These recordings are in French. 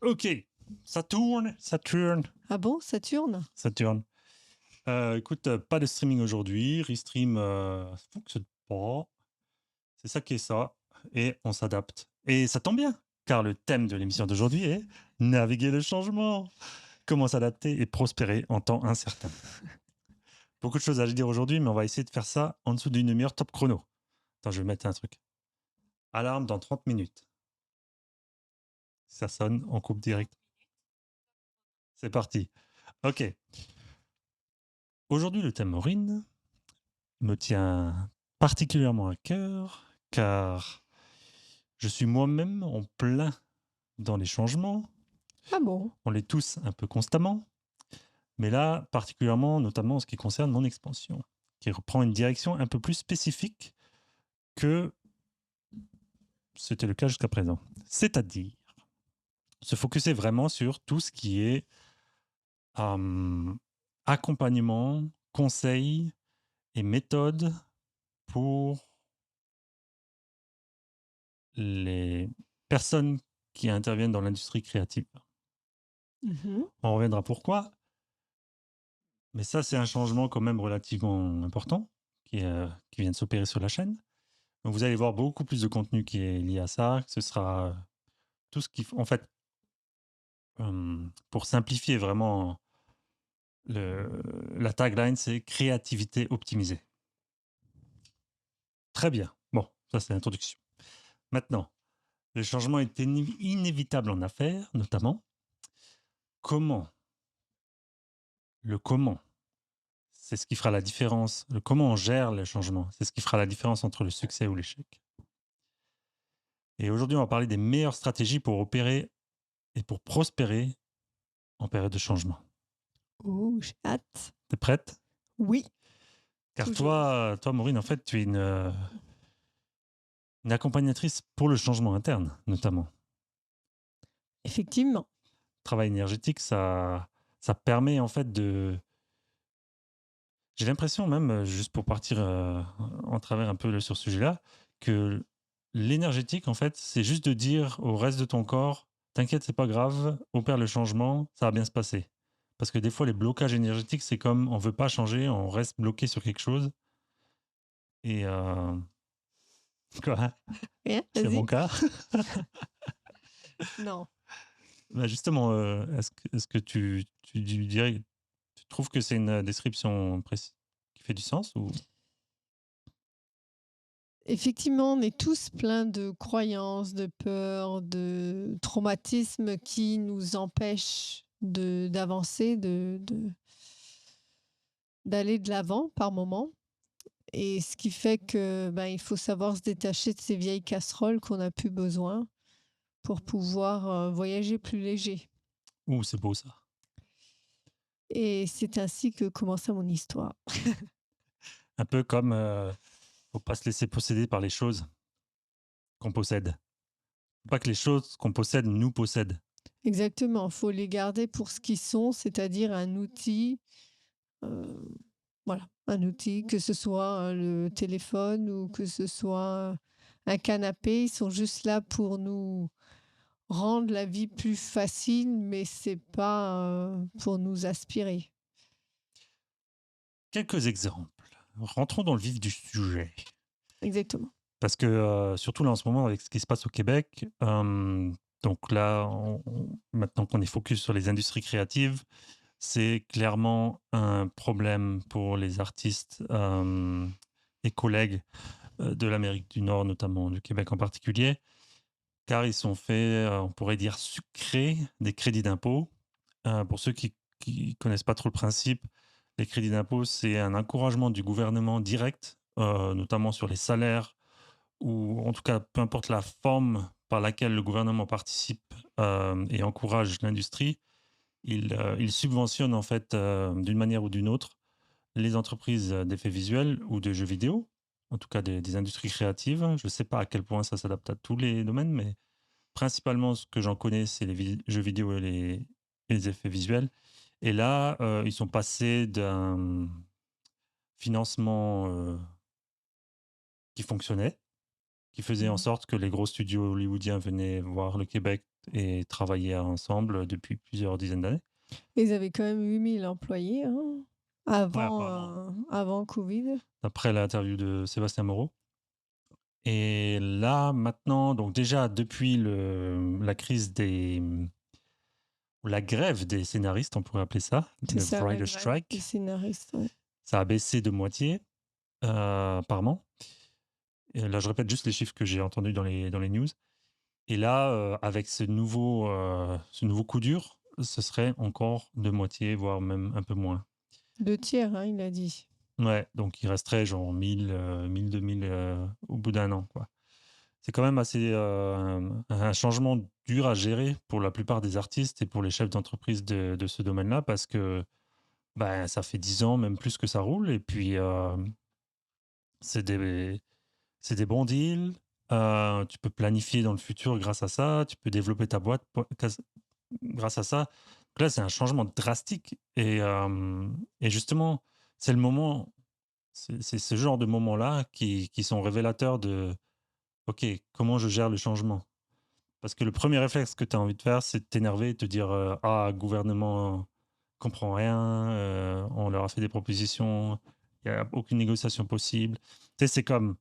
Ok, ça tourne, ça tourne, Ah bon, Saturne? ça tourne. Écoute, pas de streaming aujourd'hui. Restream, ça fonctionne pas. C'est ça qui est ça. Et on s'adapte. Et ça tombe bien, car le thème de l'émission d'aujourd'hui est naviguer le changement. Comment s'adapter et prospérer en temps incertain. Beaucoup de choses à dire aujourd'hui, mais on va essayer de faire ça en dessous d'une demi-heure top chrono. Attends, je vais mettre un truc. Alarme dans 30 minutes. Ça sonne, on coupe direct. C'est parti. Ok. Aujourd'hui, le thème Maureen me tient particulièrement à cœur, car je suis moi-même en plein dans les changements. Ah bon? On l'est tous un peu constamment, mais là, particulièrement, notamment en ce qui concerne mon expansion, qui reprend une direction un peu plus spécifique que c'était le cas jusqu'à présent. C'est-à-dire se focuser vraiment sur tout ce qui est accompagnement, conseil et méthode pour les personnes qui interviennent dans l'industrie créative. Mmh. On reviendra pourquoi, mais ça, c'est un changement quand même relativement important qui vient de s'opérer sur la chaîne. Donc, vous allez voir beaucoup plus de contenu qui est lié à ça. Ce sera tout ce qui... En fait, pour simplifier vraiment, la tagline, c'est créativité optimisée. Très bien. Bon, ça, c'est l'introduction. Maintenant, le changement est inévitable en affaires, notamment. Comment Le comment, c'est ce qui fera la différence. Le comment on gère le changement, c'est ce qui fera la différence entre le succès ou l'échec. Et aujourd'hui, on va parler des meilleures stratégies pour opérer et pour prospérer en période de changement. Oh, j'ai hâte. T'es prête? Oui, Car toujours. toi, Maureen, en fait, tu es une accompagnatrice pour le changement interne, notamment. Effectivement. Travail énergétique, ça permet en fait de... J'ai l'impression même, juste pour partir en travers un peu sur ce sujet-là, que l'énergétique, en fait, c'est juste de dire au reste de ton corps, t'inquiète, c'est pas grave, opère le changement, ça va bien se passer. Parce que des fois, les blocages énergétiques, c'est comme on veut pas changer, on reste bloqué sur quelque chose. Et quoi, Rien, c'est mon vas-y. cas. Non. Bah, justement, est-ce que tu dirais, tu trouves que c'est une description précise qui fait du sens ou... Effectivement, on est tous pleins de croyances, de peurs, de traumatismes qui nous empêchent d'avancer, d'aller de l'avant par moment. Et ce qui fait que, ben, il faut savoir se détacher de ces vieilles casseroles qu'on n'a plus besoin pour pouvoir, voyager plus léger. Ouh, c'est beau ça. Et c'est ainsi que commença mon histoire. Un peu comme faut pas se laisser posséder par les choses qu'on possède. Faut pas que les choses qu'on possède nous possèdent. Exactement, faut les garder pour ce qu'ils sont, c'est-à-dire un outil, heu, voilà, un outil, que ce soit, le téléphone ou que ce soit un canapé. Ils sont juste là pour nous rendre la vie plus facile, mais c'est pas, pour nous aspirer. Quelques exemples. Rentrons dans le vif du sujet. Exactement. Parce que surtout là en ce moment avec ce qui se passe au Québec, donc là, maintenant qu'on est focus sur les industries créatives, c'est clairement un problème pour les artistes et collègues de l'Amérique du Nord, notamment du Québec en particulier, car ils sont faits, on pourrait dire, sucrer des crédits d'impôt. Pour ceux qui connaissent pas trop le principe, les crédits d'impôt, c'est un encouragement du gouvernement direct, notamment sur les salaires, ou en tout cas, peu importe la forme par laquelle le gouvernement participe et encourage l'industrie, il subventionne en fait, d'une manière ou d'une autre, les entreprises d'effets visuels ou de jeux vidéo, en tout cas des industries créatives. Je ne sais pas à quel point ça s'adapte à tous les domaines, mais principalement, ce que j'en connais, c'est les jeux vidéo et les effets visuels. Et là, ils sont passés d'un financement qui fonctionnait, qui faisait en Mmh. sorte que les gros studios hollywoodiens venaient voir le Québec et travailler ensemble depuis plusieurs dizaines d'années. Ils avaient quand même 8 000 employés, hein, Ouais, apparemment, avant Covid. d'après l'interview de Sébastien Moreau. Et là, maintenant, donc déjà depuis la crise ou la grève des scénaristes, on pourrait appeler ça, C'est le ça, la writer grève des strike, scénaristes, ouais. ça a baissé de moitié apparemment. Et là, je répète juste les chiffres que j'ai entendus dans les news. Et là, avec ce nouveau coup dur, ce serait encore de moitié, voire même un peu moins. 2 tiers, hein, il a dit. Ouais, donc il resterait genre 1000, 2000 au bout d'un an, quoi. C'est quand même assez un changement dur à gérer pour la plupart des artistes et pour les chefs d'entreprise de ce domaine-là parce que bah, ça fait 10 ans, même plus que ça roule. Et puis, c'est des bons deals. Tu peux planifier dans le futur grâce à ça. Tu peux développer ta boîte grâce à ça. Donc là, c'est un changement drastique. Et justement, c'est le moment, c'est ce genre de moments-là qui sont révélateurs de, OK, comment je gère le changement? Parce que le premier réflexe que tu as envie de faire, c'est de t'énerver et de te dire ah, gouvernement comprend rien, on leur a fait des propositions, il n'y a aucune négociation possible. Tu sais, c'est comme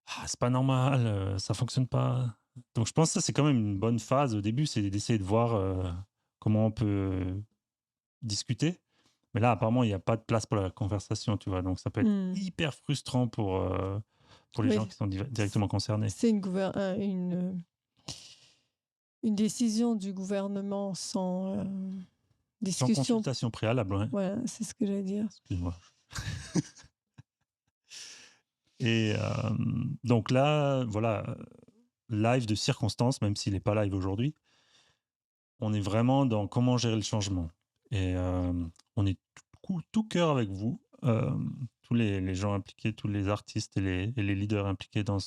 ah, c'est pas normal, ça fonctionne pas. Donc je pense que ça, c'est quand même une bonne phase au début, c'est d'essayer de voir comment on peut discuter. Mais là, apparemment, il n'y a pas de place pour la conversation, tu vois. Donc ça peut être Mmh. hyper frustrant pour les gens Oui, qui sont c directement concernés. c'est une décision du gouvernement sans, Sans discussion. consultation préalable, ouais. Voilà, c'est ce que j'allais dire. Excuse-moi. Et donc là, voilà, live de circonstance, même s'il n'est pas live aujourd'hui, on est vraiment dans comment gérer le changement. Et on est tout cœur avec vous, tous les gens impliqués, tous les artistes et les leaders impliqués dans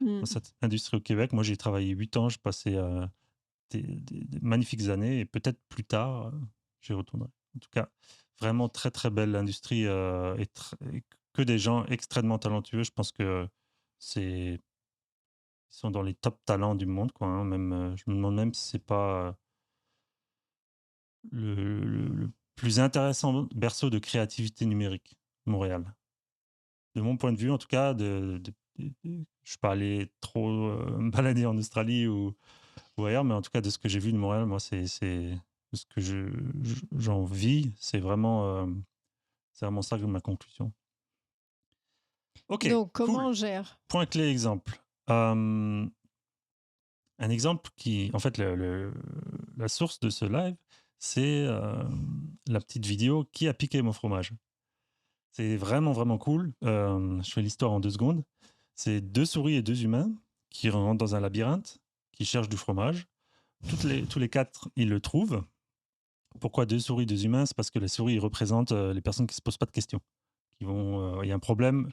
Mmh. cette industrie au Québec. Moi, j'ai travaillé 8 ans, j'ai passé des magnifiques années et peut-être plus tard, j'y retournerai. En tout cas, vraiment très très belle industrie et que des gens extrêmement talentueux. Je pense que ils sont dans les top talents du monde, quoi, hein. Même, je me demande même si c'est pas le plus intéressant berceau de créativité numérique, Montréal. De mon point de vue, en tout cas, je ne suis pas allé trop me balader en Australie ou ailleurs, mais en tout cas, de ce que j'ai vu de Montréal, moi, c'est de ce que j'en vis, c'est vraiment ça ma conclusion. Ok, Donc cool. comment on gère? Point clé exemple. Un exemple qui, en fait, la source de ce live, c'est la petite vidéo qui a piqué mon fromage. C'est vraiment, vraiment cool. Je fais l'histoire en 2 secondes. C'est 2 souris et 2 humains qui rentrent dans un labyrinthe, qui cherchent du fromage. Tous les 4, ils le trouvent. Pourquoi 2 souris, 2 humains? C'est parce que les souris, ils représentent les personnes qui ne se posent pas de questions. Il y a un problème,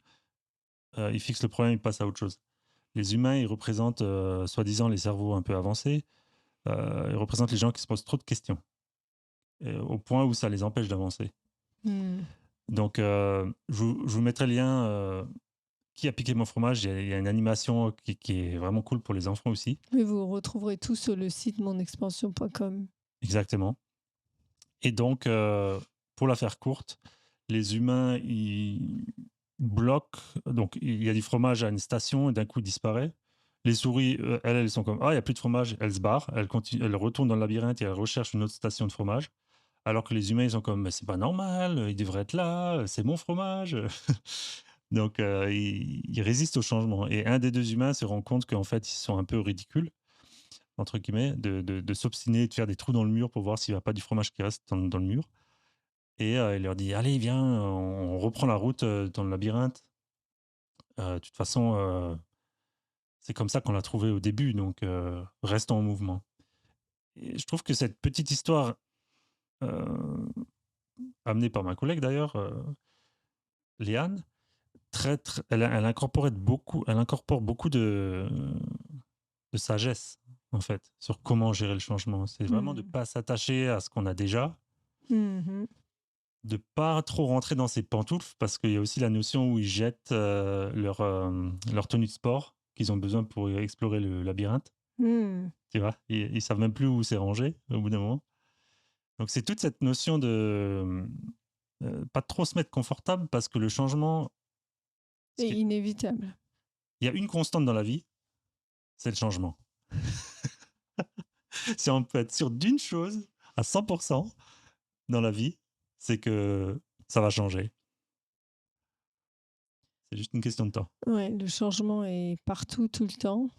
ils fixent le problème, ils passent à autre chose. Les humains, ils représentent soi-disant les cerveaux un peu avancés. Ils représentent les gens qui se posent trop de questions, au point où ça les empêche d'avancer. Mmh. Donc, je vous mettrai le lien qui a piqué mon fromage. Il y a une animation qui est vraiment cool pour les enfants aussi. Mais vous retrouverez tout sur le site monexpansion.com. Exactement. Et donc, pour la faire courte, les humains, ils bloquent. Donc, il y a du fromage à une station et d'un coup, il disparaît. Les souris, elles sont comme ah, il n'y a plus de fromage. Elles se barrent. Elles retournent dans le labyrinthe et elles recherchent une autre station de fromage. Alors que les humains, ils sont comme mais c'est pas normal, il devrait être là, c'est mon fromage. Donc, ils résistent au changement. Et un des 2 humains se rend compte qu'en fait, ils sont un peu ridicules, entre guillemets, de s'obstiner et de faire des trous dans le mur pour voir s'il n'y a pas du fromage qui reste dans le mur. Et il leur dit allez, viens, on reprend la route dans le labyrinthe. De toute façon, c'est comme ça qu'on l'a trouvé au début, donc restons en mouvement. Et je trouve que cette petite histoire, euh, amenée par ma collègue d'ailleurs, Léane, elle incorpore beaucoup de sagesse, en fait, sur comment gérer le changement. C'est vraiment de ne Mmh. pas s'attacher à ce qu'on a déjà, Mmh. de pas trop rentrer dans ses pantoufles, parce qu'il y a aussi la notion où ils jettent leur tenue de sport qu'ils ont besoin pour explorer le labyrinthe. Mmh. tu vois? Ils savent même plus où c'est rangé au bout d'un moment. Donc c'est toute cette notion de, pas trop se mettre confortable parce que le changement, ce C'est qui est inévitable. il y a une constante dans la vie, c'est le changement. Si on peut être sûr d'une chose à 100 dans la vie, c'est que ça va changer. C'est juste une question de temps. Ouais, le changement est partout, tout le temps.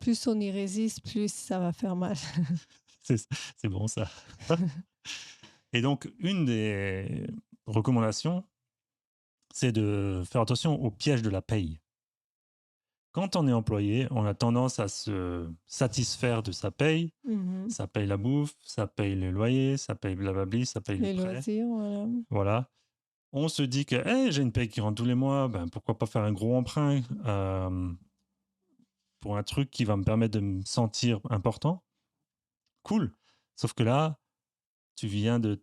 Plus on y résiste, plus ça va faire mal. C'est c'est bon ça. Et donc une des recommandations, c'est de faire attention au piège de la paye. Quand on est employé, on a tendance à se satisfaire de sa paye. Mmh. Ça paye la bouffe, ça paye le loyer, ça paye blablabli, ça paye le Les prêt. loisirs, voilà. Voilà. On se dit que hey, j'ai une paye qui rentre tous les mois, ben, pourquoi pas faire un gros emprunt pour un truc qui va me permettre de me sentir important. Cool. Sauf que là, tu viens de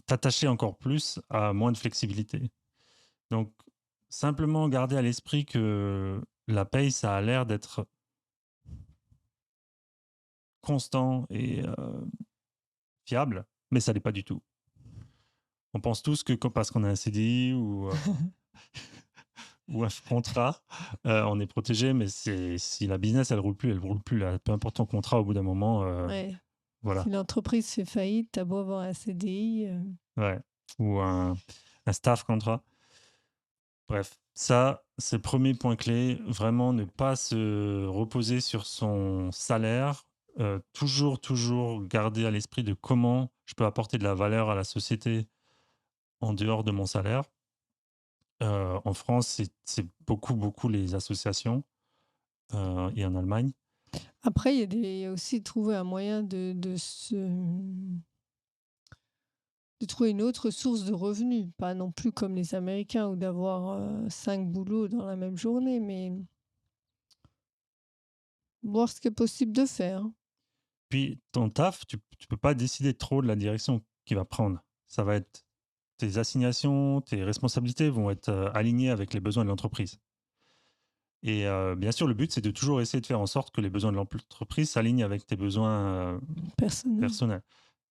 t'attacher encore plus à moins de flexibilité. Donc, simplement garder à l'esprit que la paye, ça a l'air d'être constant et fiable, mais ça l'est pas du tout. On pense tous que parce qu'on a un CDI ou un contrat, on est protégé, mais si la business, elle roule plus, elle roule plus. Là. Peu importe ton contrat, au bout d'un moment, Ouais. Si voilà. l'entreprise fait faillite, tu as beau avoir un CDI, Ouais. Ou un staff contrat. Bref, ça, c'est le premier point clé. Vraiment, ne pas se reposer sur son salaire. Toujours garder à l'esprit de comment je peux apporter de la valeur à la société en dehors de mon salaire. En France, c'est beaucoup les associations et en Allemagne. après il y a aussi trouver un moyen de trouver une autre source de revenus, pas non plus comme les Américains ou d'avoir, 5 boulots dans la même journée, mais voir ce qui est possible de faire. Puis ton taf, tu peux pas décider trop de la direction qu'il va prendre. Ça va être tes assignations, tes responsabilités vont être alignées avec les besoins de l'entreprise. Et bien sûr, le but, c'est de toujours essayer de faire en sorte que les besoins de l'entreprise s'alignent avec tes besoins Personnel. personnels.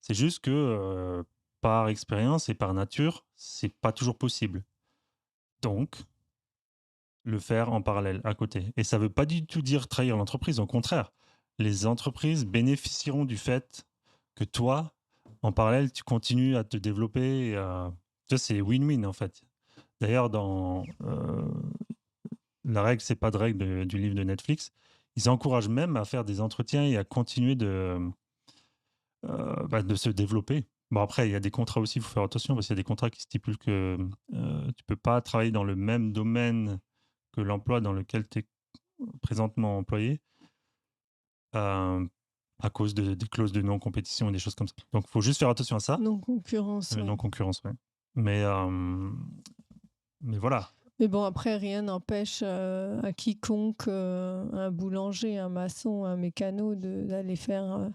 C'est juste que par expérience et par nature, c'est pas toujours possible. Donc, le faire en parallèle, à côté. Et ça veut pas du tout dire trahir l'entreprise. Au contraire, les entreprises bénéficieront du fait que toi, en parallèle, tu continues à te développer. Ça, c'est win-win, en fait. D'ailleurs, dans la règle, c'est pas de règle du livre de Netflix, ils encouragent même à faire des entretiens et à continuer de se développer. Bon, après, il y a des contrats aussi, il faut faire attention parce qu'il y a des contrats qui stipulent que tu peux pas travailler dans le même domaine que l'emploi dans lequel tu es présentement employé euh, à cause des clauses de non-compétition et des choses comme ça. Donc, il faut juste faire attention à ça, Non-concurrence, ouais. non-concurrence, ouais. Mais, euh, mais voilà. Mais bon, après, rien n'empêche, à quiconque, un boulanger, un maçon, un mécano d'aller faire,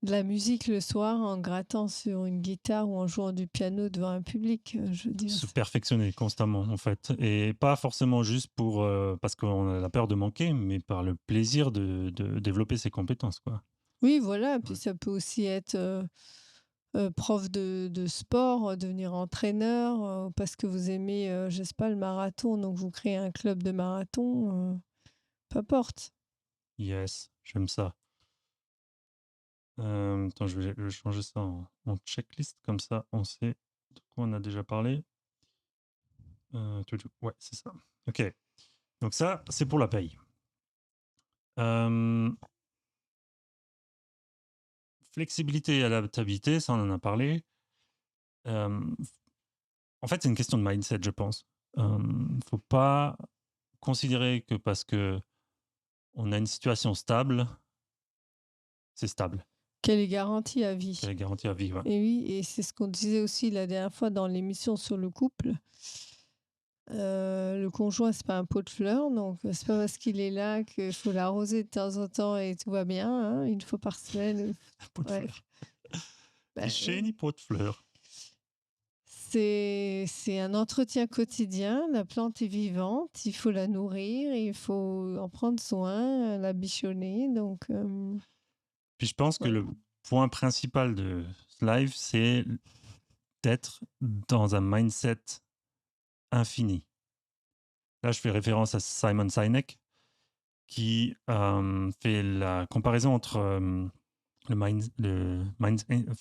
de la musique le soir en grattant sur une guitare ou en jouant du piano devant un public, je veux dire, Se c'est perfectionner constamment, en fait. Et pas forcément juste pour, parce qu'on a la peur de manquer, mais par le plaisir de développer ses compétences, quoi. oui, voilà, puis Ouais. ça peut aussi être, prof de sport, devenir entraîneur, parce que vous aimez, je sais pas, le marathon, donc vous créez un club de marathon, peu importe. Yes, j'aime ça. Attends, je vais changer ça en checklist, comme ça, on sait de quoi on a déjà parlé. Ouais, c'est ça. Ok, donc ça, c'est pour la paye. Euh, Flexibilité et adaptabilité, ça, on en a parlé. Euh, En fait, c'est une question de mindset, je pense. Faut pas considérer que parce que on a une situation stable, c'est stable. Quelle est garantie à Qu'elle vie. est garantie à vivre. Et oui, et c'est ce qu'on disait aussi la dernière fois dans l'émission sur le couple. Le conjoint, c'est pas un pot de fleurs, donc c'est pas parce qu'il est là qu'il faut l'arroser de temps en temps et tout va bien, hein, une fois par semaine. Un pot de Ouais, fleurs. Ni bah, chai ni pot de fleurs. c'est un entretien quotidien. La plante est vivante, il faut la nourrir, il faut en prendre soin, la bichonner donc Puis je pense que ouais. le point principal de ce live, c'est d'être dans un mindset infini. Là, je fais référence à Simon Sinek qui fait la comparaison entre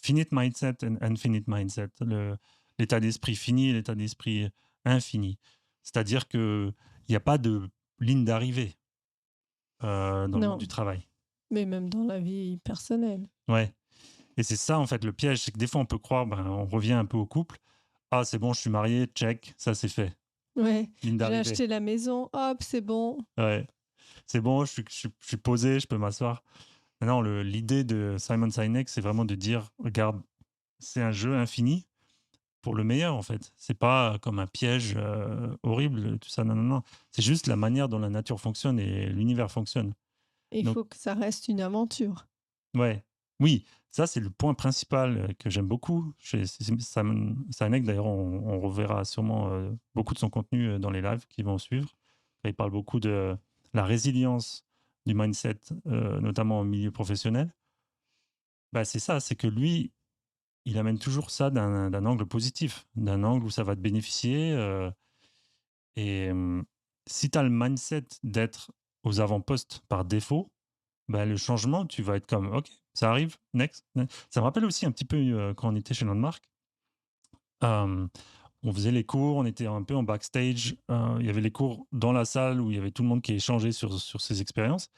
finite mindset et infinite mindset, l'état d'esprit fini et l'état d'esprit infini. C'est-à-dire qu'il n'y a pas de ligne d'arrivée dans le monde du Non, travail. mais même dans la vie personnelle. Ouais. Et c'est ça, en fait, le piège, c'est que des fois, on peut croire, ben, on revient un peu au couple. Ah, c'est bon, je suis marié, check, ça c'est fait. Ouais, Ligne j'ai d'arrivée. acheté la maison, hop, c'est bon. Ouais. C'est bon, je suis posé, je peux m'asseoir. Non, l'idée de Simon Sinek, c'est vraiment de dire, regarde, c'est un jeu infini pour le meilleur, en fait. C'est pas comme un piège horrible, tout ça. Non, non, non. C'est juste la manière dont la nature fonctionne et l'univers fonctionne. Il Donc, faut que ça reste une aventure. ouais. Oui, ça, c'est le point principal que j'aime beaucoup chez Simon Sinek. D'ailleurs, on reverra sûrement beaucoup de son contenu dans les lives qui vont suivre. Il parle beaucoup de la résilience du mindset, notamment au milieu professionnel. Bah, c'est ça, c'est que lui, il amène toujours ça d'un angle positif, d'un angle où ça va te bénéficier. Et si tu as le mindset d'être aux avant-postes par défaut, bah, le changement, tu vas être comme, OK, ça arrive, next, next. Ça me rappelle aussi un petit peu quand on était chez Landmark. euh, on faisait les cours, on était un peu en backstage. Il y avait les cours dans la salle où il y avait tout le monde qui échangeait sur ses expériences.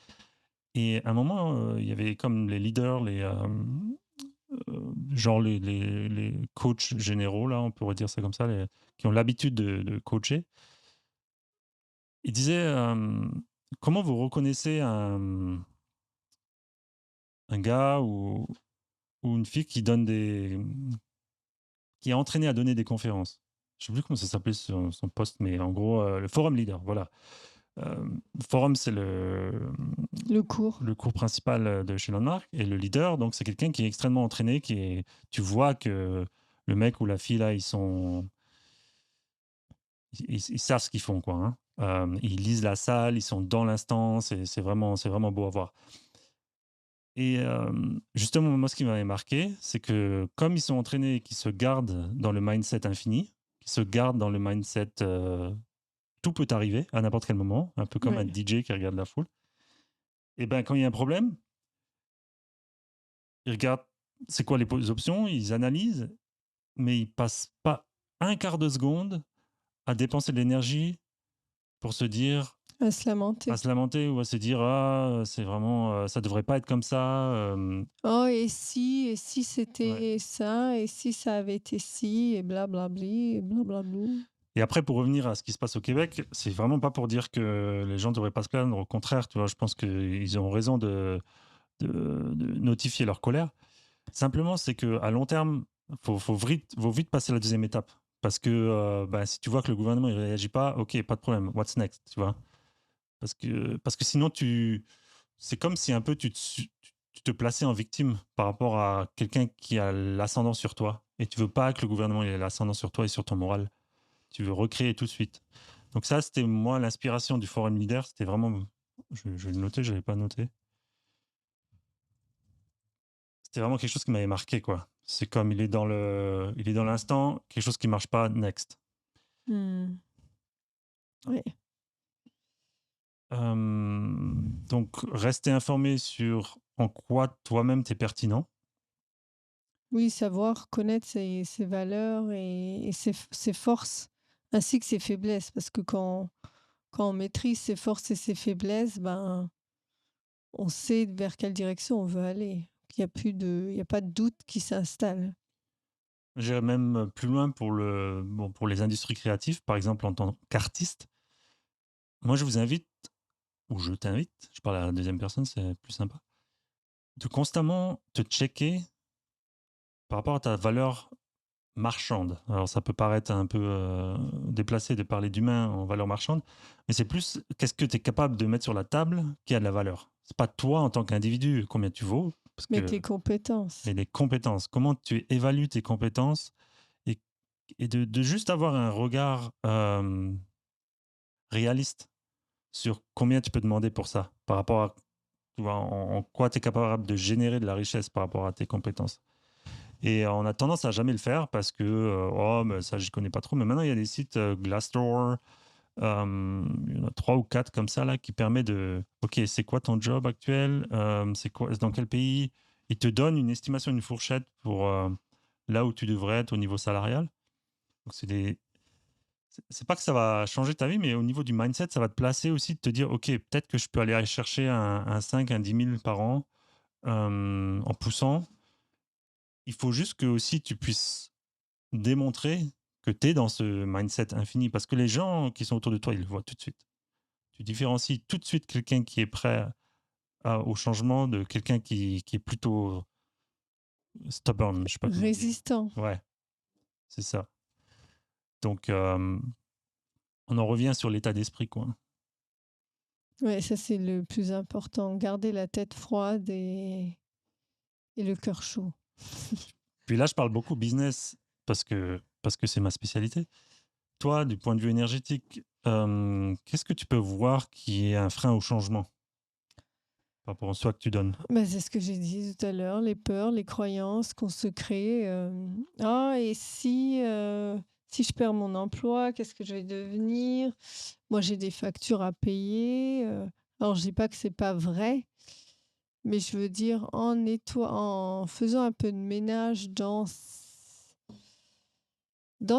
Et à un moment, il y avait comme les leaders, genre les coachs généraux, là, on pourrait dire ça comme ça, qui ont l'habitude de coacher. Ils disaient, comment vous reconnaissez un gars ou une fille qui donne qui est entraîné à donner des conférences. Je ne sais plus comment ça s'appelait son poste, mais en gros, le forum leader, voilà. Le forum, c'est Le cours. le cours principal de chez Landmark. Et le leader, donc, c'est quelqu'un qui est extrêmement entraîné, tu vois que le mec ou la fille, là, ils savent ce qu'ils font, quoi. Hein. Ils lisent la salle, ils sont dans l'instant, c'est vraiment beau à voir. Et justement, moi, ce qui m'avait marqué, c'est que comme ils sont entraînés et qu'ils se gardent dans le mindset infini, qu'ils se gardent dans le mindset tout peut arriver à n'importe quel moment, un peu comme un Ouais. DJ qui regarde la foule, et ben quand il y a un problème, ils regardent c'est quoi les options, ils analysent, mais ils passent pas un quart de seconde à dépenser de l'énergie pour se dire, À se à lamenter. se lamenter ou à se dire ah c'est vraiment ça devrait pas être comme ça. Oh et si Ouais. c'était ça, et si ça avait été ci et blablabli et blablablou. Et après, pour revenir à ce qui se passe au Québec, c'est vraiment pas pour dire que les gens ne devraient pas se plaindre. Au contraire, tu vois, je pense qu'ils ont raison de notifier leur colère. Simplement, c'est qu'à long terme, faut vite passer la deuxième étape. Parce que bah, si tu vois que le gouvernement ne réagit pas, ok, pas de problème. What's next, tu vois? Parce que sinon, c'est comme si un peu tu te plaçais en victime par rapport à quelqu'un qui a l'ascendant sur toi. Et tu veux pas que le gouvernement ait l'ascendant sur toi et sur ton moral. Tu veux recréer tout de suite. Donc ça, c'était moi l'inspiration du forum leader. C'était vraiment, je vais le noter, je l'avais pas noté. C'était vraiment quelque chose qui m'avait marqué, quoi. C'est comme il est dans l'instant, quelque chose qui marche pas, next. Mmh. Ouais. Donc rester informé sur en quoi toi-même t'es pertinent. Oui, savoir connaître ses valeurs et ses forces, ainsi que ses faiblesses. Parce que quand on maîtrise ses forces et ses faiblesses, ben, on sait vers quelle direction on veut aller. Il y a pas de doute qui s'installe. J'irais même plus loin pour les industries créatives, par exemple en tant qu'artiste. Moi, je vous invite, ou je t'invite, je parle à la deuxième personne, c'est plus sympa, de constamment te checker par rapport à ta valeur marchande. Alors ça peut paraître un peu déplacé de parler d'humain en valeur marchande, mais c'est plus qu'est-ce que tu es capable de mettre sur la table qui a de la valeur. C'est pas toi en tant qu'individu combien tu vaux, parce Mais que tes compétences. mais les compétences, comment tu évalues tes compétences et et de juste avoir un regard réaliste sur combien tu peux demander pour ça, par rapport à tu vois, en quoi tu es capable de générer de la richesse par rapport à tes compétences. Et on a tendance à jamais le faire parce que oh, mais ça, j'y connais pas trop. Mais maintenant, il y a des sites Glassdoor, il y en a 3 ou 4 comme ça là qui permet de OK, c'est quoi ton job actuel, c'est quoi, dans quel pays. Il te donne une estimation, une fourchette pour là où tu devrais être au niveau salarial. Donc c'est pas que ça va changer ta vie, mais au niveau du mindset, ça va te placer aussi, de te dire OK, peut-être que je peux aller chercher un 5, un 10 000 par an en poussant. Il faut juste que aussi tu puisses démontrer que tu es dans ce mindset infini, parce que les gens qui sont autour de toi, ils le voient tout de suite. Tu différencies tout de suite quelqu'un qui est prêt au changement de quelqu'un qui est plutôt stubborn, je sais pas comment dire. Résistant. Ouais, c'est ça. Donc, on en revient sur l'état d'esprit, quoi. Ouais, ça c'est le plus important. Garder la tête froide et le cœur chaud. Puis là, je parle beaucoup business parce que c'est ma spécialité. Toi, du point de vue énergétique, qu'est-ce que tu peux voir qui est un frein au changement par rapport au choix que tu donnes? Bah, c'est ce que j'ai dit tout à l'heure, les peurs, les croyances qu'on se crée. Ah, et si je perds mon emploi, qu'est-ce que je vais devenir? Moi, j'ai des factures à payer. Alors, je dis pas que c'est pas vrai, mais je veux dire, en faisant un peu de ménage dans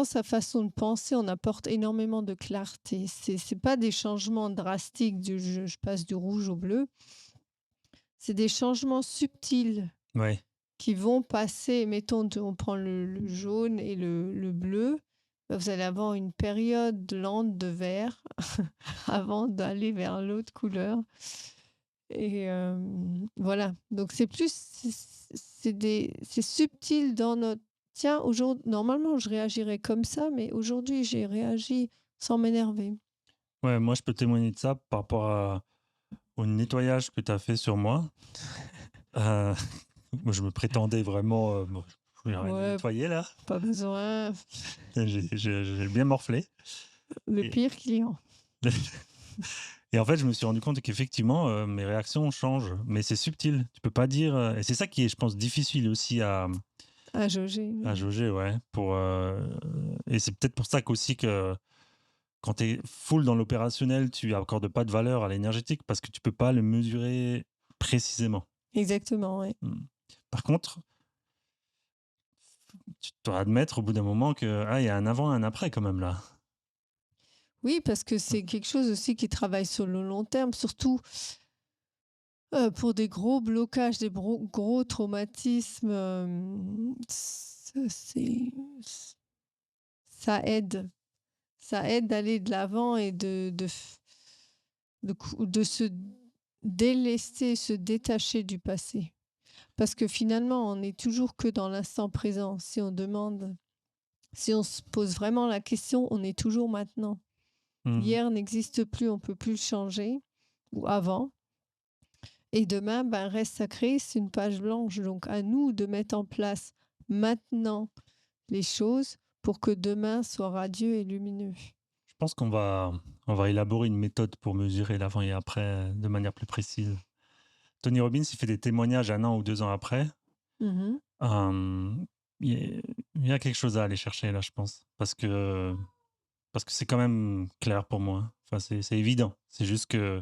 sa façon de penser, on apporte énormément de clarté. C'est pas des changements drastiques, je passe du rouge au bleu. C'est des changements subtils Ouais. qui vont passer. Mettons, on prend le jaune et le bleu. Bah, vous allez avoir une période lente de vert avant d'aller vers l'autre couleur. Et voilà. Donc c'est subtil dans notre. Tiens, aujourd'hui, normalement, je réagirais comme ça, mais aujourd'hui, j'ai réagi sans m'énerver. Ouais, moi, je peux témoigner de ça par rapport au nettoyage que tu as fait sur moi. Euh, Moi, je me prétendais vraiment bon, je vais rien de Ouais, nettoyer là. pas besoin. J'ai bien morflé. Le Et, pire client. et en fait, je me suis rendu compte qu'effectivement, mes réactions changent. Mais c'est subtil. Tu peux pas dire. Et c'est ça qui est, je pense, difficile aussi À jauger, à oui. jauger, ouais. Et c'est peut-être pour ça qu'aussi que quand tu es full dans l'opérationnel, tu accordes pas de valeur à l'énergétique parce que tu peux pas le mesurer précisément. Exactement, oui. Mm. Par contre, tu dois admettre au bout d'un moment que il y a un avant et un après quand même là. Oui, parce que c'est quelque chose aussi qui travaille sur le long terme, surtout pour des gros blocages, des gros traumatismes. Ça aide. Ça aide d'aller de l'avant et de se délester, se détacher du passé. Parce que finalement, on n'est toujours que dans l'instant présent. Si on se pose vraiment la question, on est toujours maintenant. Mhm. Hier n'existe plus, on ne peut plus le changer, ou avant. Et demain, ben, reste sacré, c'est une page blanche. Donc à nous de mettre en place maintenant les choses pour que demain soit radieux et lumineux. Je pense qu'on va élaborer une méthode pour mesurer l'avant et après de manière plus précise. Tony Robbins, il fait des témoignages 1 an ou 2 ans après. Mhm. Euh, il y a quelque chose à aller chercher là, je pense, parce que c'est quand même clair pour moi. Enfin, c'est évident. C'est juste que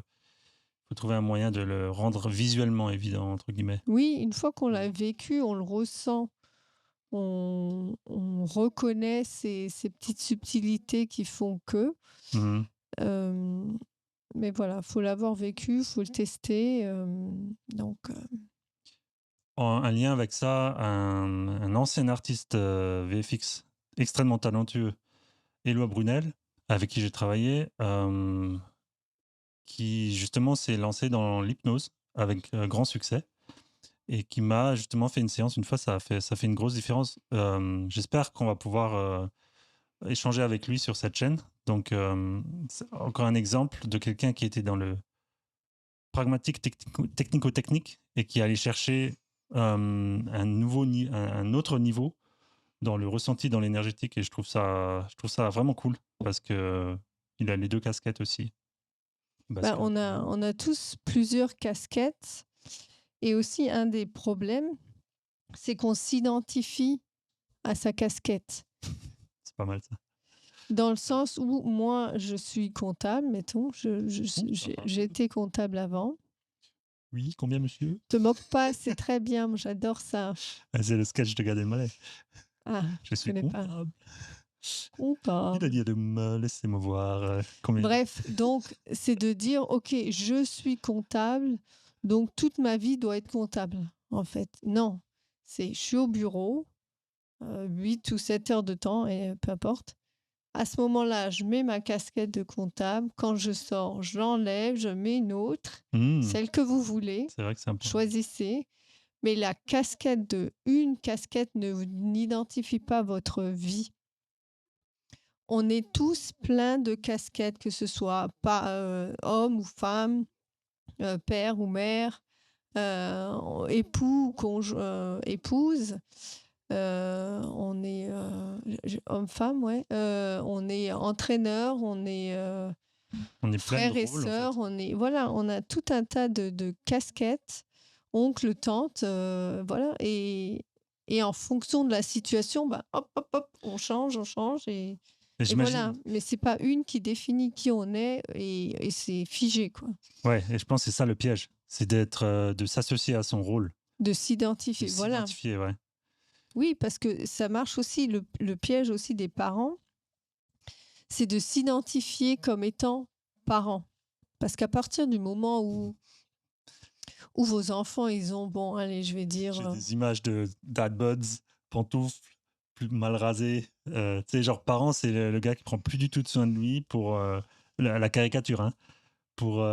faut trouver un moyen de le rendre visuellement évident entre guillemets. Oui, une fois qu'on l'a Mm. vécu, on le ressent, on reconnaît ces petites subtilités qui font que. Mhm. euh, mais voilà, faut l'avoir vécu, faut le tester. Donc, Un lien avec ça, un ancien artiste VFX extrêmement talentueux, Éloi Brunel, avec qui j'ai travaillé, qui justement s'est lancé dans l'hypnose avec grand succès et qui m'a justement fait une séance une fois. Ça fait une grosse différence. J'espère qu'on va pouvoir échanger avec lui sur cette chaîne. Donc, c'est encore un exemple de quelqu'un qui était dans le pragmatique technico-technique et qui allait chercher un autre niveau dans le ressenti, dans l'énergétique, et je trouve ça vraiment cool parce que il a les 2 casquettes aussi. Parce Bah, que on a tous plusieurs casquettes et aussi un des problèmes, c'est qu'on s'identifie à sa casquette. c'est pas mal ça. Dans le sens où moi, je suis comptable, mettons, Oh, ça va. j'ai été comptable avant. Oui, combien monsieur? Te moque pas, c'est très bien, moi j'adore ça. Ah, c'est le sketch de Gad Elmaleh. Ah, Je je suis connais pas. comptable. Il a Comptable. dit de me laissez-moi voir, combien il Bref, donc c'est de dire: «OK, je suis comptable, donc toute ma vie doit être comptable», en fait. Non, c'est je suis au bureau, 8 ou 7 heures de temps et peu importe. À ce moment-là, je mets ma casquette de comptable. Quand je sors, je l'enlève, je mets une autre, mmh, celle que vous voulez, c'est vrai que c'est important. choisissez. Mais la casquette de une casquette ne vous n'identifie pas votre vie. On est tous pleins de casquettes, que ce soit pas, homme ou femme, père ou mère, époux ou épouse. On est, homme-femme, ouais. On est entraîneur, on est, On est plein de frères et rôles, en sœurs, fait. on est voilà, on a tout un tas de casquettes, oncle, tante, voilà et en fonction de la situation, bah, hop, hop, hop, on change Et et voilà. j'imagine Mais c'est pas une qui définit qui on est et c'est figé, quoi. ouais, et je pense que c'est ça le piège, c'est de s'associer à son rôle, De de s'identifier, voilà. s'identifier, ouais. Oui, parce que ça marche aussi, le piège aussi des parents, c'est de s'identifier comme étant parent. Parce qu'à partir du moment où vos enfants, ils ont, bon, allez, je vais dire, J'ai des images de dad bods, pantoufles, plus mal rasées, tu sais, genre parent, c'est le gars qui prend plus du tout de soin de lui pour, la caricature, hein, pour,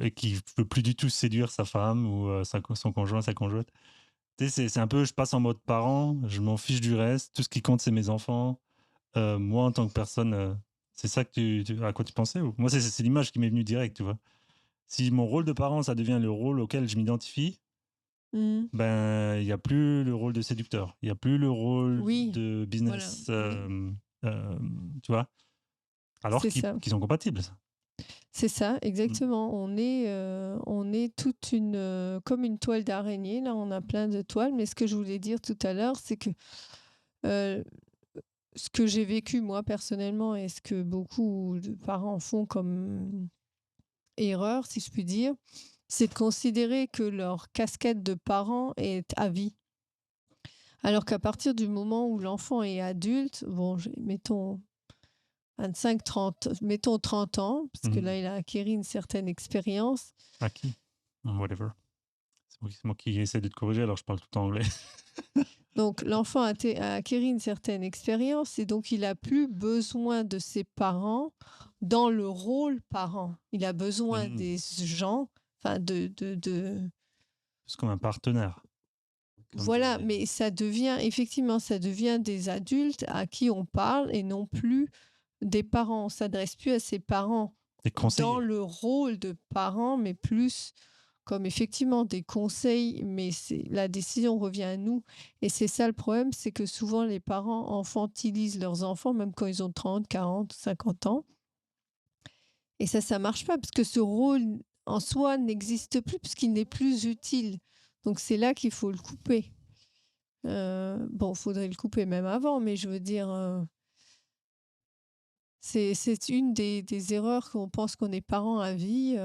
et qui veut plus du tout séduire sa femme ou, son conjoint, sa conjointe. Tu sais, c'est un peu je passe en mode parent, je m'en fiche du reste, tout ce qui compte, c'est mes enfants. Moi, en tant que personne, c'est ça que à quoi tu pensais ou? Moi, c'est l'image qui m'est venue direct, tu vois? Si mon rôle de parent, ça devient le rôle auquel je m'identifie, mmh, ben, il y a plus le rôle de séducteur, il y a plus le rôle oui, de voilà, business, mais tu vois? Alors c'est ça. qu'ils sont compatibles, ça. C'est ça, Mmh. exactement. On est toute une, comme une toile d'araignée, là, on a plein de toiles, mais ce que je voulais dire tout à l'heure, c'est que, heu, ce que j'ai vécu moi personnellement et ce que beaucoup de parents font comme erreur, si je puis dire, c'est de considérer que leur casquette de parent est à vie. Alors qu'à partir du moment où l'enfant est adulte, bon, mettons 25-30, mettons 30 ans, parce que Mmh. là, il a acquis une certaine expérience. Acquis. Whatever. C'est moi qui essaie de te corriger, alors je parle tout le temps anglais. Donc l'enfant a acquis une certaine expérience et donc il a plus besoin de ses parents dans le rôle parent. Il a besoin Mmh. des gens, enfin C'est comme un partenaire, comme voilà, des mais ça devient effectivement, ça devient des adultes à qui on parle et non plus des parents. On s'adresse plus à ses parents des dans conseillers. le rôle de parent, mais plus comme effectivement des conseils, mais c'est la décision revient à nous et c'est ça le problème, c'est que souvent les parents enfantilisent leurs enfants même quand ils ont 30, 40, 50 ans et ça marche pas parce que ce rôle en soi n'existe plus puisqu'il n'est plus utile. Donc c'est là qu'il faut le couper. Bon, faudrait le couper même avant, mais je veux dire, c'est une des erreurs qu'on pense qu'on est parent à vie,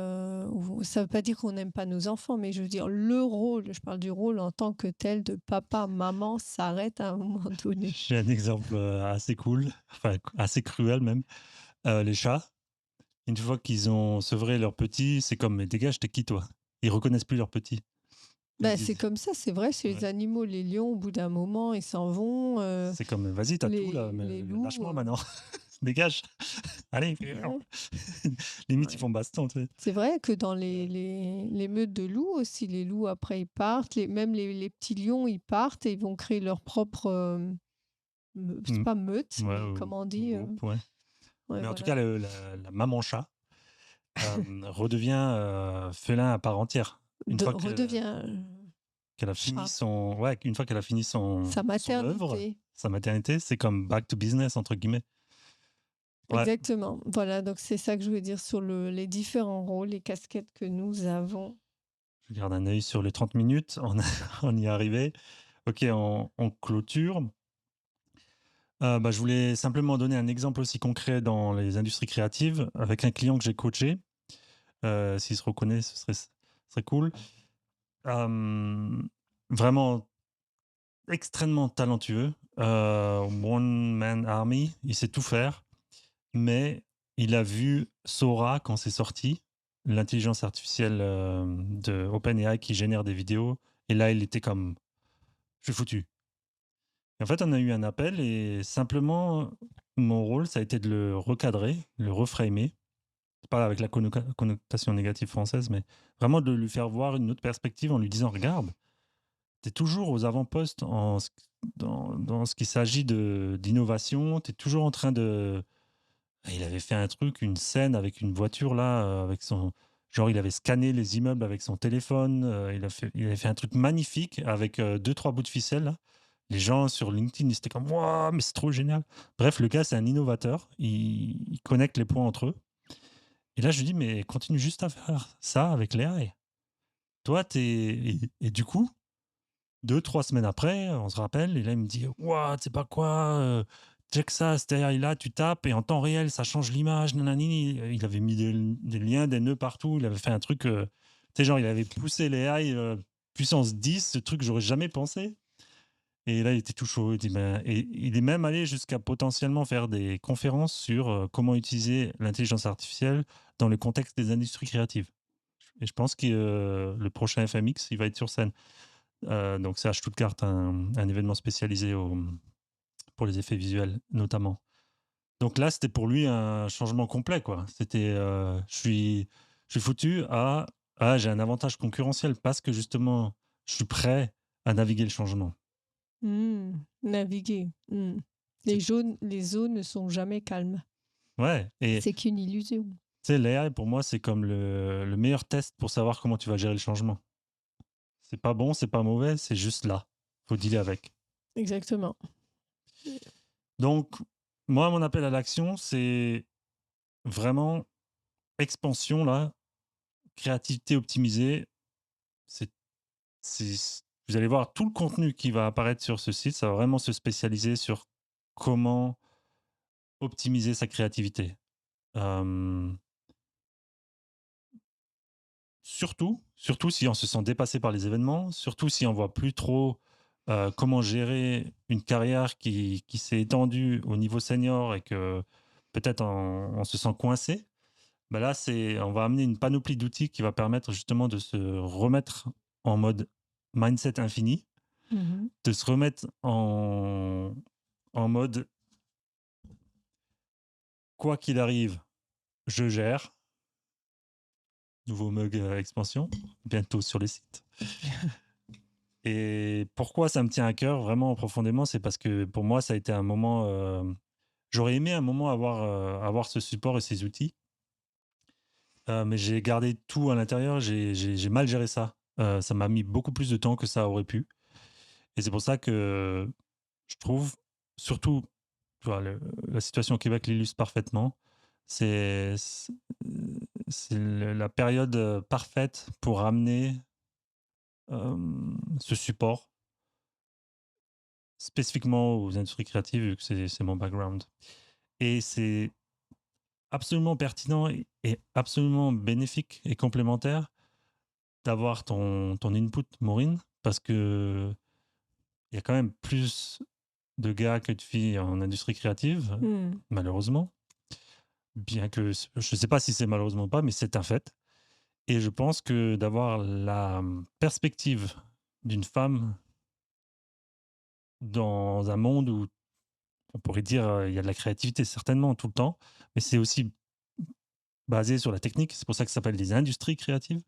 ou ça veut pas dire qu'on n'aime pas nos enfants, mais je veux dire le rôle, je parle du rôle en tant que tel de papa, maman s'arrête à un moment donné. J'ai un exemple, assez cool, enfin assez cruel même. Les chats, une fois qu'ils ont sevré leurs petits, c'est comme: «Mais dégage, tu qui toi?» Ils reconnaissent plus leurs petits. Ils se Bah, c'est disent comme ça, c'est vrai chez les ouais, animaux, les lions au bout d'un moment, ils s'en vont, c'est comme: «Vas-y, tu tout là, mais les loups, lâche-moi maintenant, dégage, allez». ouais. Limite, ils Ouais. font baston, tu sais? C'est vrai que dans Ouais. les meutes de loups aussi, les loups après ils partent, même les petits lions, ils partent et ils vont créer leur propre, c'est Mmh, pas meute, ouais, mais comment on ou dit? groupe, ouais. Ouais, Mais en tout voilà. cas, la maman chat, redevient, félin à part entière. Une De fois que redevient, qu'elle a fini Chat. son, ouais, une fois qu'elle a fini Sa son œuvre, maternité. sa maternité, c'est comme back to business entre guillemets. Ouais, Exactement. Voilà, donc c'est ça que je voulais dire sur les différents rôles, les casquettes que nous avons. je garde un œil sur les 30 minutes, on y est arrivé. Ok, on clôture. Bah, je voulais simplement donner un exemple aussi concret dans les industries créatives avec un client que j'ai coaché. S'il se reconnaît, ce serait cool. Euh, Vraiment extrêmement talentueux. One Man Army, il sait tout faire, mais il a vu Sora quand c'est sorti, l'intelligence artificielle de OpenAI qui génère des vidéos. Et là, il était comme, je suis foutu. Et en fait, on a eu un appel et simplement, mon rôle, ça a été de le recadrer, le reframer. Pas avec la connotation négative française, mais vraiment de lui faire voir une autre perspective en lui disant, regarde, tu es toujours aux avant-postes dans ce qui s'agit d'innovation. Tu es toujours en train de... Il avait fait un truc, une scène avec une voiture là, avec son... Genre, il avait scanné les immeubles avec son téléphone. Il avait fait un truc magnifique avec deux, trois bouts de ficelle. Là. Les gens sur LinkedIn, ils étaient comme, waouh, mais c'est trop génial. Bref, le gars, c'est un innovateur. Il connecte les points entre eux. Et là, je lui dis, mais continue juste à faire ça avec l'AI. Toi, t'es. Et du coup, 2, 3 semaines après, on se rappelle, et là, il me dit, waouh, tu sais pas quoi, check ça, cette AI-là, tu tapes, et en temps réel, ça change l'image, nanani. Il avait mis des liens, des nœuds partout, il avait fait un truc. Tu sais, genre, il avait poussé l'AI puissance 10, ce truc que j'aurais jamais pensé. Et là, il était tout chaud. Il dit, ben, et il est même allé jusqu'à potentiellement faire des conférences sur comment utiliser l'intelligence artificielle dans le contexte des industries créatives. Et je pense que le prochain FMX, il va être sur scène. Donc, c'est à Stuttgart, un événement spécialisé pour les effets visuels, notamment. Donc là, c'était pour lui un changement complet, quoi. C'était, je suis foutu j'ai un avantage concurrentiel parce que justement, je suis prêt à naviguer le changement. Naviguer. C'est- Les eaux ne sont jamais calmes. Ouais, et C'est qu'une illusion. tu sais, l'AI, pour moi, c'est comme le meilleur test pour savoir comment tu vas gérer le changement. C'est pas bon, c'est pas mauvais, c'est juste là. Faut dealer avec. Exactement. Donc, moi, mon appel à l'action, c'est vraiment expansion, là, créativité optimisée. C'est, vous allez voir tout le contenu qui va apparaître sur ce site, ça va vraiment se spécialiser sur comment optimiser sa créativité. Euh, surtout si on se sent dépassé par les événements, surtout si on voit plus trop comment gérer une carrière qui s'est étendue au niveau senior et que peut-être on se sent coincé. Bah là, on va amener une panoplie d'outils qui va permettre justement de se remettre en mode mindset infini, Mhm. de se remettre en mode quoi qu'il arrive, je gère. Nouveau mug expansion, bientôt sur les sites. Et pourquoi ça me tient à cœur vraiment profondément, c'est parce que pour moi, ça a été un moment. J'aurais aimé un moment avoir ce support et ces outils, mais j'ai gardé tout à l'intérieur. J'ai mal géré ça. Ça m'a mis beaucoup plus de temps que ça aurait pu. Et c'est pour ça que je trouve, surtout, tu vois, la situation au Québec l'illustre parfaitement. C'est la période parfaite pour amener ce support spécifiquement aux industries créatives, vu que c'est mon background. Et c'est absolument pertinent et absolument bénéfique et complémentaire d'avoir ton input, Maureen, parce que il y a quand même plus de gars que de filles en industrie créative, Hmm. malheureusement. Bien que je ne sais pas si c'est malheureusement pas, mais c'est un fait. Et je pense que d'avoir la perspective d'une femme dans un monde où on pourrait dire il y a de la créativité certainement tout le temps, mais c'est aussi basé sur la technique. C'est pour ça que ça s'appelle des industries créatives.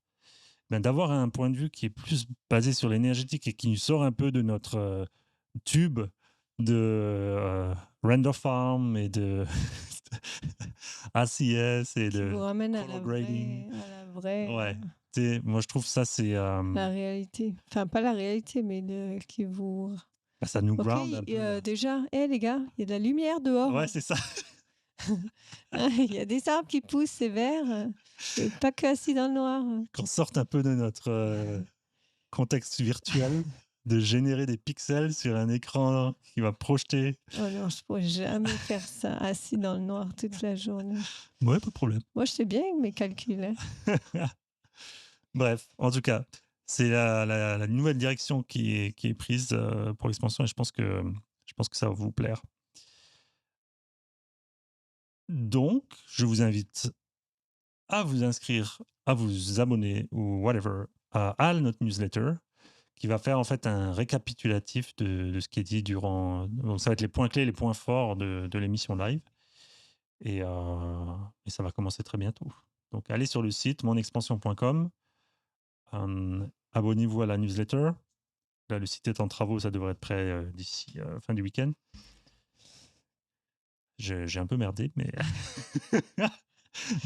Ben, d'avoir un point de vue qui est plus basé sur l'énergétique et qui nous sort un peu de notre tube de render farm et de ACS et Qui vous de ramène color grading. à la vraie. Ouais. réalité. Moi, je trouve ça, c'est... La réalité. Enfin, pas la réalité, mais qui vous... ça nous Ok, ground un peu. déjà, les gars, il y a de la lumière dehors. Ouais, c'est ça. Il y a des arbres qui poussent, c'est vert. Et pas que assis dans le noir. Qu'on sorte un peu de notre contexte virtuel, de générer des pixels sur un écran qui va projeter. Oh non, je pourrais jamais faire ça, assis dans le noir toute la journée. Ouais, pas de problème. Moi, je sais bien avec mes calculs. Hein. Bref, en tout cas, c'est la nouvelle direction qui est prise pour l'expansion et je pense que ça va vous plaire. Donc, je vous invite à vous inscrire, à vous abonner ou whatever à notre newsletter qui va faire en fait un récapitulatif de ce qui est dit durant... Donc, ça va être les points clés, les points forts de l'émission live. Et ça va commencer très bientôt. Donc, allez sur le site monexpansion.com. Abonnez-vous à la newsletter. Là, le site est en travaux, ça devrait être prêt d'ici fin du week-end. J'ai un peu merdé, mais...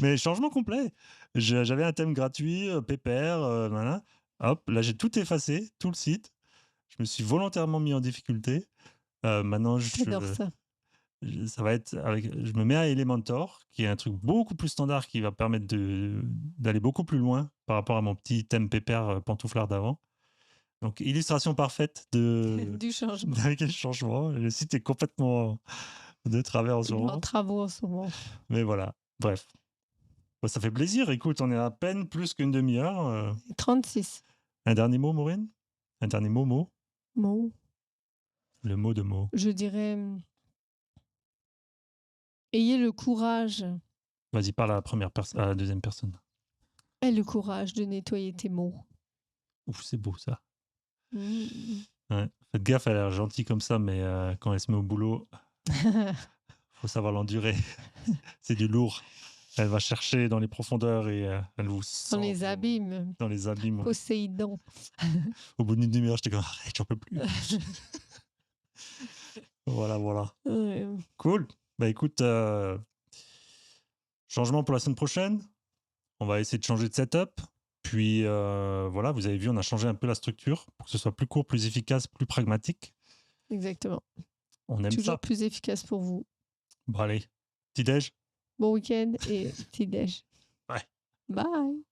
mais changement complet. J'avais un thème gratuit, pépère, voilà. Hop, là, j'ai tout effacé, tout le site. Je me suis volontairement mis en difficulté. Maintenant, J'adore ça. ça va être je me mets à Elementor, qui est un truc beaucoup plus standard qui va permettre d'aller beaucoup plus loin par rapport à mon petit thème pépère pantouflard d'avant. Donc, illustration parfaite Du changement. avec le changement. Le site est complètement de travers en ce Il est en moment. travaux en ce moment. Mais voilà, bref. Bah, ça fait plaisir. Écoute, on est à peine plus qu'une demi-heure. 36 Un dernier mot, Maureen? Un dernier mot? mots. Le mot de mot. Je dirais, ayez le courage. Vas-y, parle à la deuxième personne. Aie le courage de nettoyer tes mots. Ouf, c'est beau ça. Mmh. Ouais. Faites gaffe, elle a l'air gentille comme ça, mais quand elle se met au boulot, faut savoir l'endurer. C'est du lourd. Elle va chercher dans les profondeurs et elle vous sent Dans les abîmes. dans les abîmes. Ouais. Poséidon. Au bout d'une demi-heure, j'étais comme arrête, j'en peux plus. Voilà. Ouais. Cool. Bah écoute, changement pour la semaine prochaine. On va essayer de changer de setup. Puis voilà, vous avez vu, on a changé un peu la structure pour que ce soit plus court, plus efficace, plus pragmatique. Exactement. On aime Toujours ça. plus efficace pour vous. Bon allez, petit déj. Bon week-end et petit déj. Ouais. Bye.